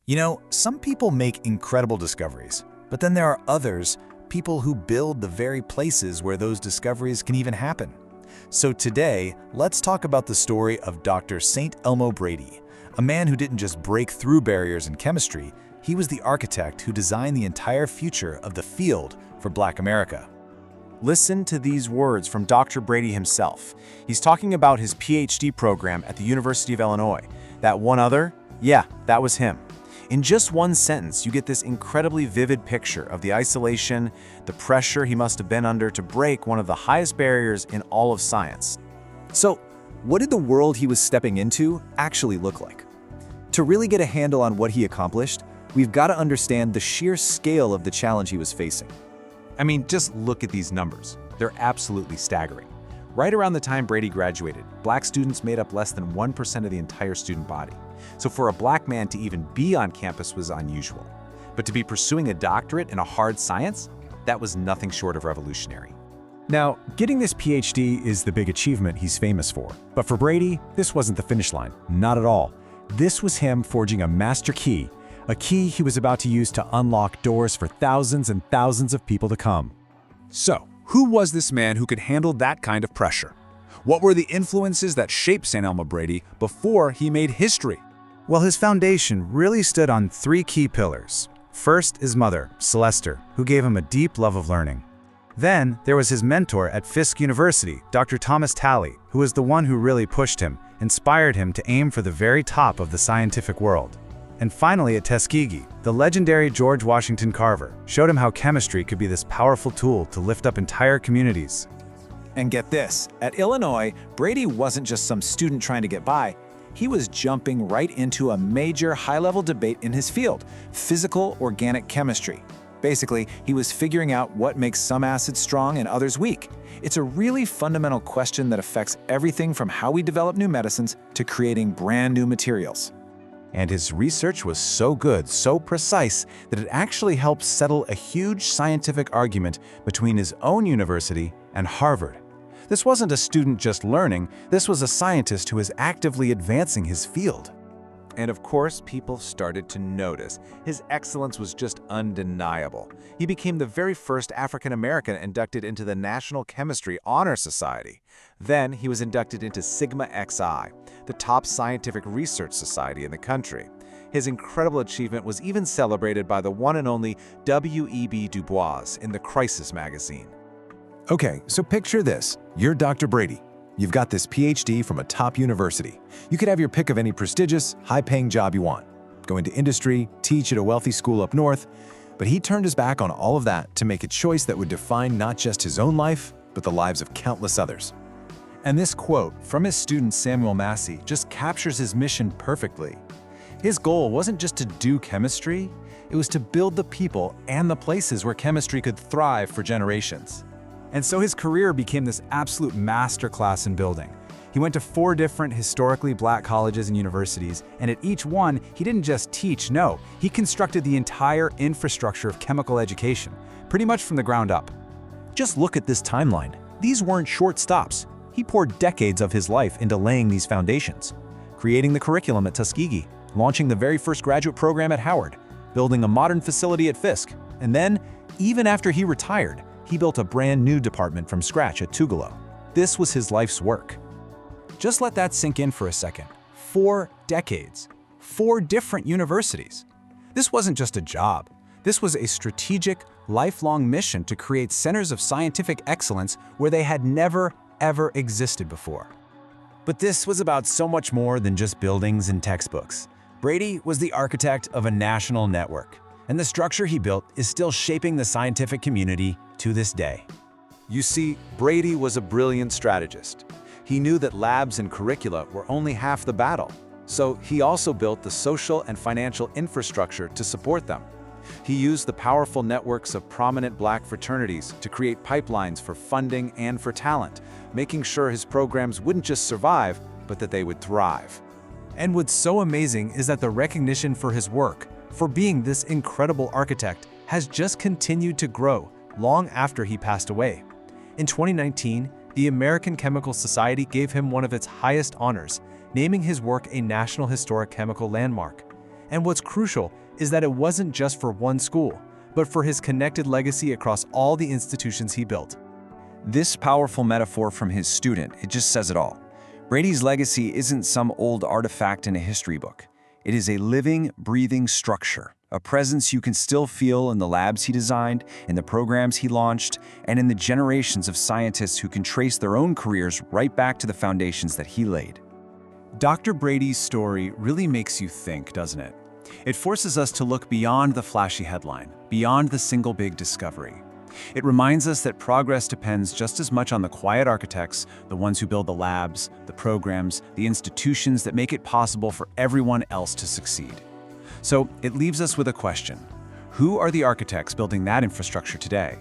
You know, some people make incredible discoveries, but then there are others, people who build the very places where those discoveries can even happen. So today, let's talk about the story of Dr. St. Elmo Brady, a man who didn't just break through barriers in chemistry, he was the architect who designed the entire future of the field for Black America. Listen to these words from Dr. Brady himself. He's talking about his PhD program at the University of Illinois. That one other? Yeah, that was him. In just one sentence, you get this incredibly vivid picture of the isolation, the pressure he must have been under to break one of the highest barriers in all of science. So, what did the world he was stepping into actually look like? To really get a handle on what he accomplished, we've got to understand the sheer scale of the challenge he was facing. I mean, just look at these numbers. They're absolutely staggering. Right around the time Brady graduated, Black students made up less than 1% of the entire student body. So for a Black man to even be on campus was unusual. But to be pursuing a doctorate in a hard science, that was nothing short of revolutionary. Now, getting this PhD is the big achievement he's famous for. But for Brady, this wasn't the finish line. Not at all. This was him forging a master key, a key he was about to use to unlock doors for thousands and thousands of people to come. So, who was this man who could handle that kind of pressure? What were the influences that shaped St. Elmo Brady before he made history? Well, his foundation really stood on three key pillars. First, his mother, Celeste, who gave him a deep love of learning. Then, there was his mentor at Fisk University, Dr. Thomas Talley, who was the one who really pushed him, inspired him to aim for the very top of the scientific world. And finally, at Tuskegee, the legendary George Washington Carver showed him how chemistry could be this powerful tool to lift up entire communities. And get this, at Illinois, Brady wasn't just some student trying to get by. He was jumping right into a major high-level debate in his field, physical organic chemistry. Basically, he was figuring out what makes some acids strong and others weak. It's a really fundamental question that affects everything from how we develop new medicines to creating brand new materials. And his research was so good, so precise, that it actually helped settle a huge scientific argument between his own university and Harvard. This wasn't a student just learning, this was a scientist who was actively advancing his field. And of course, people started to notice. His excellence was just undeniable. He became the very first African American inducted into the National Chemistry Honor Society. Then he was inducted into Sigma Xi, the top scientific research society in the country. His incredible achievement was even celebrated by the one and only W.E.B. Du Bois in the Crisis magazine. Okay, so picture this. You're Dr. Brady. You've got this PhD from a top university. You could have your pick of any prestigious, high-paying job you want. Go into industry, teach at a wealthy school up north. But he turned his back on all of that to make a choice that would define not just his own life, but the lives of countless others. And this quote from his student Samuel Massey just captures his mission perfectly. His goal wasn't just to do chemistry, it was to build the people and the places where chemistry could thrive for generations. And so his career became this absolute masterclass in building. He went to 4 different historically Black colleges and universities, and at each one, he didn't just teach, no, he constructed the entire infrastructure of chemical education, pretty much from the ground up. Just look at this timeline. These weren't short stops. He poured decades of his life into laying these foundations, creating the curriculum at Tuskegee, launching the very first graduate program at Howard, building a modern facility at Fisk, and then, even after he retired, he built a brand new department from scratch at Tugelo. This was his life's work. Just let that sink in for a second. 4 decades, 4 different universities. This wasn't just a job. This was a strategic, lifelong mission to create centers of scientific excellence where they had never, ever existed before. But this was about so much more than just buildings and textbooks. Brady was the architect of a national network, and the structure he built is still shaping the scientific community to this day. You see, Brady was a brilliant strategist. He knew that labs and curricula were only half the battle, so he also built the social and financial infrastructure to support them. He used the powerful networks of prominent Black fraternities to create pipelines for funding and for talent, making sure his programs wouldn't just survive, but that they would thrive. And what's so amazing is that the recognition for his work, for being this incredible architect, has just continued to grow long after he passed away. In 2019, the American Chemical Society gave him one of its highest honors, naming his work a National Historic Chemical Landmark. And what's crucial is that it wasn't just for one school, but for his connected legacy across all the institutions he built. This powerful metaphor from his student, it just says it all. Brady's legacy isn't some old artifact in a history book. It is a living, breathing structure, a presence you can still feel in the labs he designed, in the programs he launched, and in the generations of scientists who can trace their own careers right back to the foundations that he laid. Dr. Brady's story really makes you think, doesn't it? It forces us to look beyond the flashy headline, beyond the single big discovery. It reminds us that progress depends just as much on the quiet architects, the ones who build the labs, the programs, the institutions that make it possible for everyone else to succeed. So it leaves us with a question. Who are the architects building that infrastructure today?